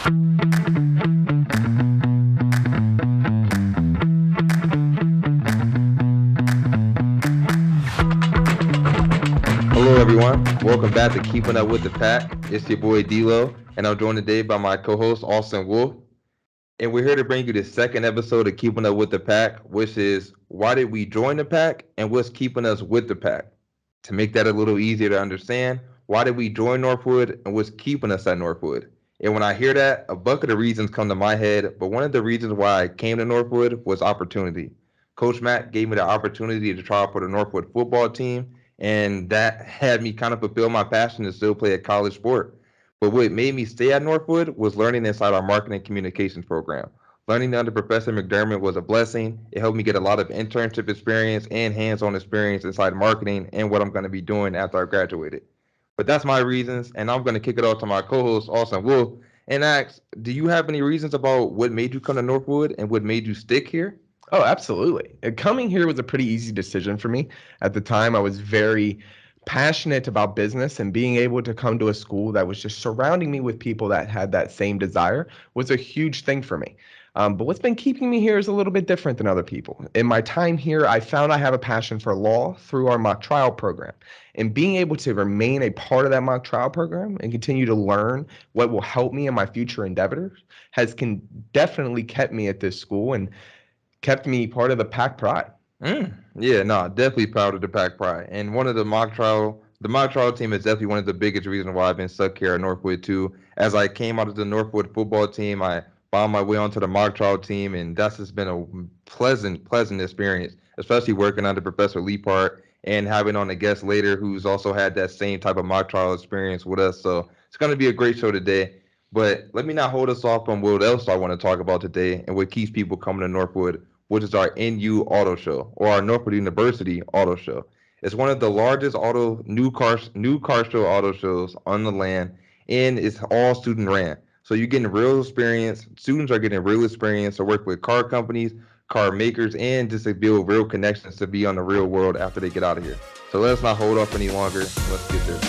Hello, everyone. Welcome back to Keeping Up with the Pack. It's your boy D-Lo, and I'm joined today by my co-host Austin Wolf. And we're here to bring you the second episode of Keeping Up with the Pack, which is why did we join the pack and what's keeping us with the pack? To make that a little easier to understand, why did we join Northwood and what's keeping us at Northwood? And when I hear that, a bucket of reasons come to my head, but one of the reasons why I came to Northwood was opportunity. Coach Matt gave me the opportunity to try out for the Northwood football team, and that had me kind of fulfill my passion to still play a college sport. But what made me stay at Northwood was learning inside our marketing communications program. Learning under Professor McDermott was a blessing. It helped me get a lot of internship experience and hands-on experience inside marketing and what I'm going to be doing after I graduated. But that's my reasons, and I'm going to kick it off to my co-host, Austin Wolf, and ask, do you have any reasons about what made you come to Northwood and what made you stick here? Oh, absolutely. Coming here was a pretty easy decision for me. At the time, I was very passionate about business, and being able to come to a school that was just surrounding me with people that had that same desire was a huge thing for me. But what's been keeping me here is a little bit different than other people. In my time here, I found I have a passion for law through our mock trial program. And being able to remain a part of that mock trial program and continue to learn what will help me in my future endeavors has definitely kept me at this school and kept me part of the pack pride. Yeah, no, definitely proud of the pack pride. And one of the mock trial team is definitely one of the biggest reasons why I've been stuck here at Northwood too. As I came out of the Northwood football team, I found my way onto the mock trial team, and that's just been a pleasant experience, especially working under Professor Leapart and having on a guest later who's also had that same type of mock trial experience with us. So it's going to be a great show today. But let me not hold us off from what else I want to talk about today and what keeps people coming to Northwood, which is our NU Auto Show, or our Northwood University Auto Show. It's one of the largest new car show auto shows on the land, and it's all student ran. So you're getting real experience. Students are getting real experience to work with car companies, car makers, and just to build real connections to be on the real world after they get out of here. So let's not hold off any longer. Let's get there.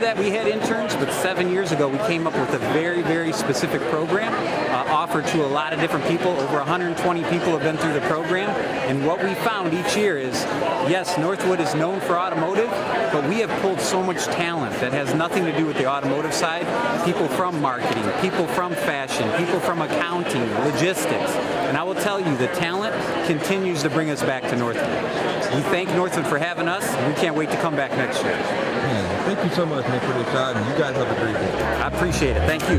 that, we had interns, but 7 years ago, we came up with a very, very specific program offered to a lot of different people. Over 120 people have been through the program. And what we found each year is, yes, Northwood is known for automotive, but we have pulled so much talent that has nothing to do with the automotive side. People from marketing, people from fashion, people from accounting, logistics. And I will tell you, the talent continues to bring us back to Northwood. We thank Northwood for having us, and we can't wait to come back next year. Man, thank you so much, man, for this shot, and you guys have a great day. I appreciate it. Thank you.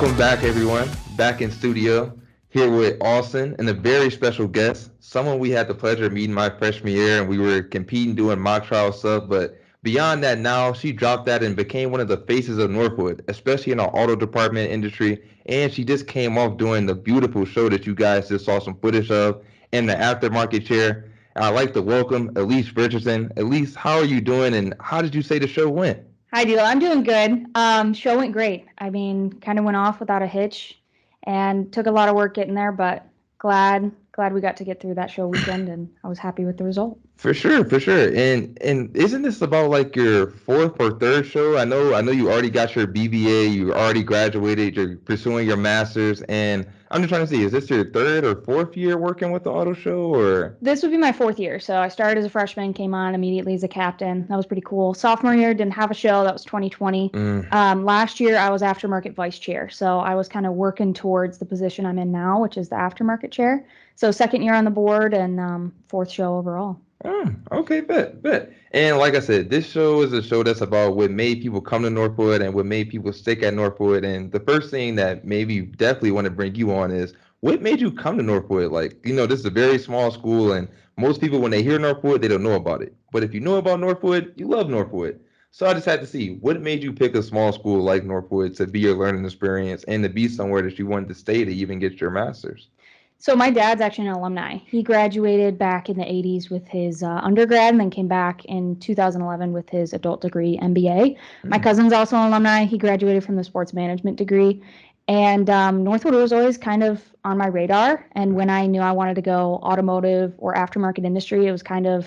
Welcome back, everyone. Back in studio, here with Austin and a very special guest, someone we had the pleasure of meeting my freshman year, and we were competing, doing mock trial stuff. But beyond that, now she dropped that and became one of the faces of Northwood, especially in our auto department industry. And she just came off doing the beautiful show that you guys just saw some footage of in the aftermarket chair. And I'd like to welcome Elisse Richardson. Elisse, how are you doing, and how did you say the show went? Hi, Dilo. I'm doing good. Show went great. I mean, kind of went off without a hitch, and took a lot of work getting there, but glad we got to get through that show weekend, and I was happy with the result. For sure, for sure. And isn't this about like your fourth or third show? I know you already got your BBA, you already graduated, you're pursuing your master's, and I'm just trying to see, is this your third or fourth year working with the auto show, or? This would be my fourth year. So I started as a freshman, came on immediately as a captain. That was pretty cool. Sophomore year, didn't have a show. That was 2020. Last year, I was aftermarket vice chair. So I was kind of working towards the position I'm in now, which is the aftermarket chair. So second year on the board and fourth show overall. Okay, bet. And like I said, this show is a show that's about what made people come to Northwood and what made people stick at Northwood. And the first thing that maybe you definitely want to bring you on is, what made you come to Northwood? Like, this is a very small school, and most people, when they hear Northwood, they don't know about it. But if you know about Northwood, you love Northwood. So I just had to see, what made you pick a small school like Northwood to be your learning experience and to be somewhere that you wanted to stay to even get your master's? So my dad's actually an alumni. He graduated back in the 80s with his undergrad, and then came back in 2011 with his adult degree, MBA. My cousin's also an alumni. He graduated from the sports management degree. And Northwood was always kind of on my radar. And when I knew I wanted to go automotive or aftermarket industry, it was kind of,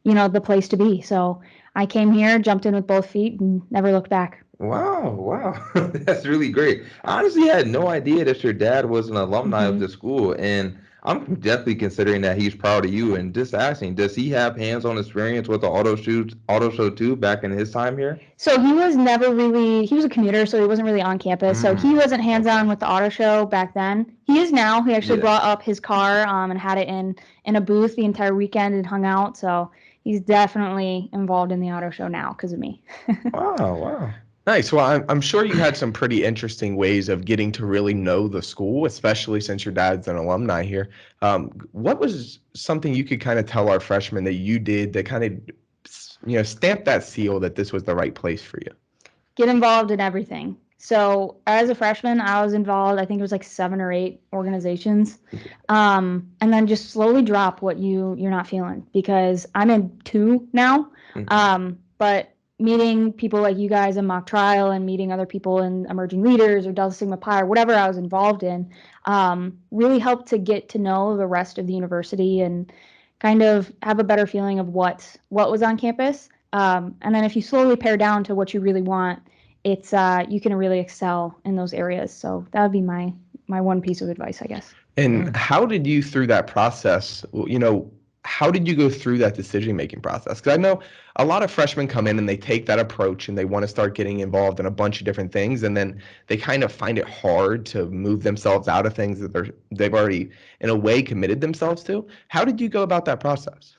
the place to be. So I came here, jumped in with both feet, and never looked back. Wow. That's really great. I honestly had no idea that your dad was an alumni of the school, and I'm definitely considering that he's proud of you. And just asking, does he have hands-on experience with the auto show too back in his time here? So he was he was a commuter, so he wasn't really on campus. So he wasn't hands-on with the auto show back then. He is now. He actually brought up his car and had it in a booth the entire weekend and hung out. So he's definitely involved in the auto show now because of me. Wow. Nice. Well, I'm sure you had some pretty interesting ways of getting to really know the school, especially since your dad's an alumni here. What was something you could kind of tell our freshmen that you did that kind of, stamp that seal that this was the right place for you? Get involved in everything. So as a freshman, I was involved, I think it was like 7 or 8 organizations. And then just slowly drop what you're not feeling, because I'm in 2 now. But meeting people like you guys in mock trial and meeting other people in emerging leaders or Delta Sigma Pi or whatever I was involved in really helped to get to know the rest of the university and kind of have a better feeling of what was on campus. And then if you slowly pare down to what you really want, it's you can really excel in those areas. So that would be my one piece of advice, I guess. And how did you, through that process, how did you go through that decision-making process? Because I know a lot of freshmen come in and they take that approach and they want to start getting involved in a bunch of different things, and then they kind of find it hard to move themselves out of things that they've already, in a way, committed themselves to. How did you go about that process?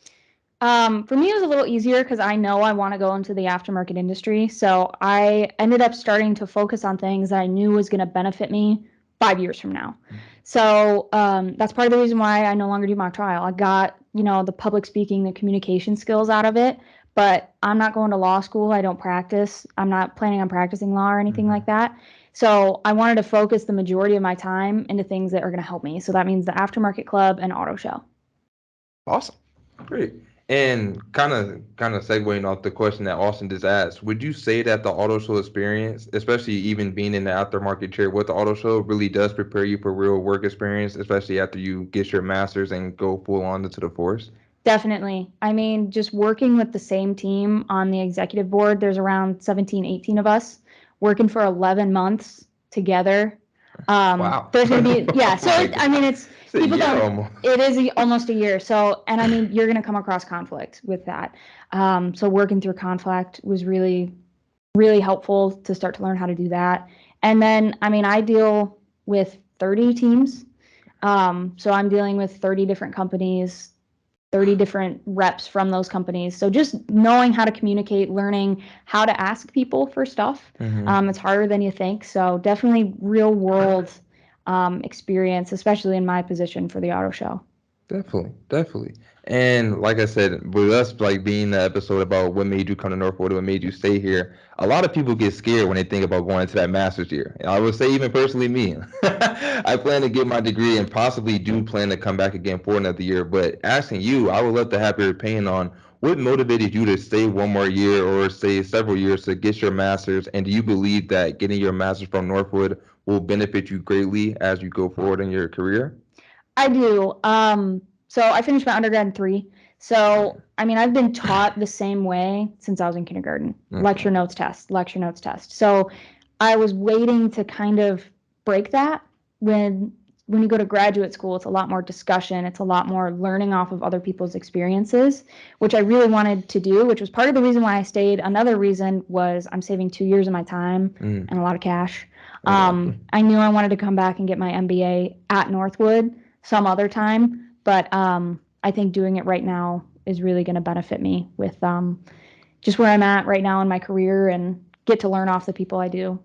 For me, it was a little easier because I know I want to go into the aftermarket industry. So I ended up starting to focus on things that I knew was going to benefit me 5 years from now. So that's part of the reason why I no longer do mock trial. I got, the public speaking, the communication skills out of it, but I'm not going to law school. I don't practice. I'm not planning on practicing law or anything like that. So I wanted to focus the majority of my time into things that are going to help me. So that means the aftermarket club and auto show. Awesome. Great. And kind of segueing off the question that Austin just asked, would you say that the auto show experience, especially even being in the aftermarket chair with the auto show, really does prepare you for real work experience, especially after you get your master's and go full on into the force? Definitely. I mean, just working with the same team on the executive board, there's around 17, 18 of us working for 11 months together. Wow. There's going to be, yeah. So, I mean, It's a people year don't, almost. it is almost a year. So, and I mean, you're going to come across conflict with that. So working through conflict was really, really helpful to start to learn how to do that. And then, I mean, I deal with 30 teams. So I'm dealing with 30 different companies, 30 different reps from those companies. So just knowing how to communicate, learning how to ask people for stuff. It's harder than you think. So definitely real world experience, especially in my position for the auto show. Definitely, definitely. And like I said, with us like being the episode about what made you come to Northwood, what made you stay here, a lot of people get scared when they think about going into that master's year. And I would say even personally me, I plan to get my degree and possibly do plan to come back again for another year. But asking you, I would love to have your opinion on what motivated you to stay one more year or stay several years to get your master's, and do you believe that getting your master's from Northwood will benefit you greatly as you go forward in your career? I do. So I finished my undergrad in 3. So, I mean, I've been taught the same way since I was in kindergarten. Okay. Lecture notes test, lecture notes test. So I was waiting to kind of break that. When you go to graduate school, it's a lot more discussion. It's a lot more learning off of other people's experiences, which I really wanted to do, which was part of the reason why I stayed. Another reason was I'm saving 2 years of my time and a lot of cash. I knew I wanted to come back and get my MBA at Northwood some other time, but I think doing it right now is really going to benefit me with just where I'm at right now in my career and get to learn off the people I do.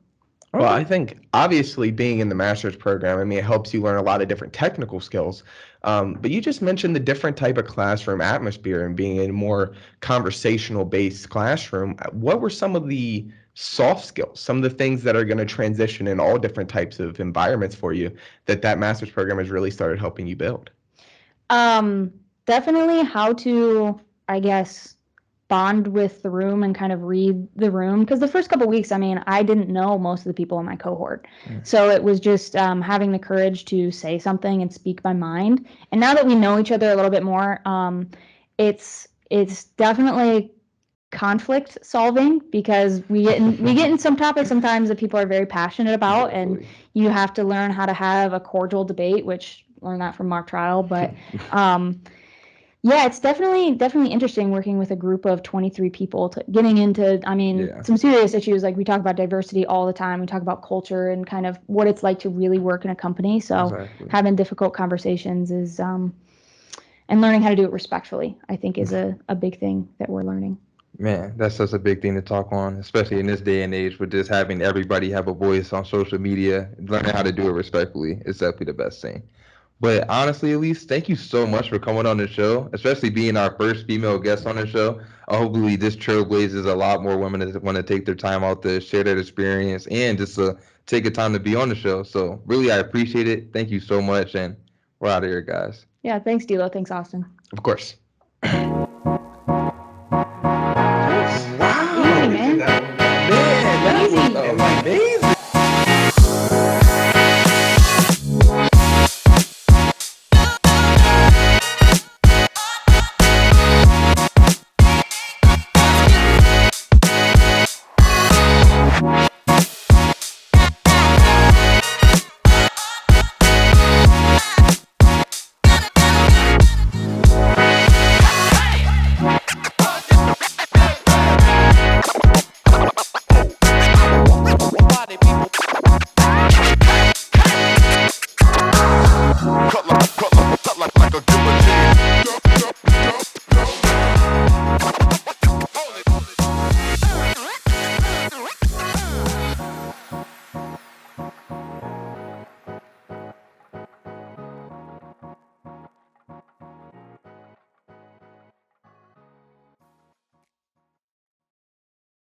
Well, I think obviously being in the master's program, I mean, it helps you learn a lot of different technical skills. But you just mentioned the different type of classroom atmosphere and being in a more conversational based classroom. What were some of the soft skills, some of the things that are going to transition in all different types of environments for you that master's program has really started helping you build? Definitely how to, I guess, bond with the room and kind of read the room. Because the first couple weeks, I mean, I didn't know most of the people in my cohort. So it was just having the courage to say something and speak my mind. And now that we know each other a little bit more, it's definitely conflict solving because we get in some topics sometimes that people are very passionate about, and you have to learn how to have a cordial debate, which learned that from mock trial. But yeah, it's definitely interesting working with a group of 23 people getting into, I mean, some serious issues. Like we talk about diversity all the time. We talk about culture and kind of what it's like to really work in a company. So having difficult conversations is, and learning how to do it respectfully, I think is a big thing that we're learning. Man, that's such a big thing to talk on, especially in this day and age with just having everybody have a voice on social media. Learning how to do it respectfully is definitely the best thing. But honestly, Elise, thank you so much for coming on the show, especially being our first female guest on the show. Hopefully, this trailblazes a lot more women that want to take their time out to share their experience and just to take a time to be on the show. So, really, I appreciate it. Thank you so much, and we're out of here, guys. Yeah, thanks, Dilo. Thanks, Austin. Of course.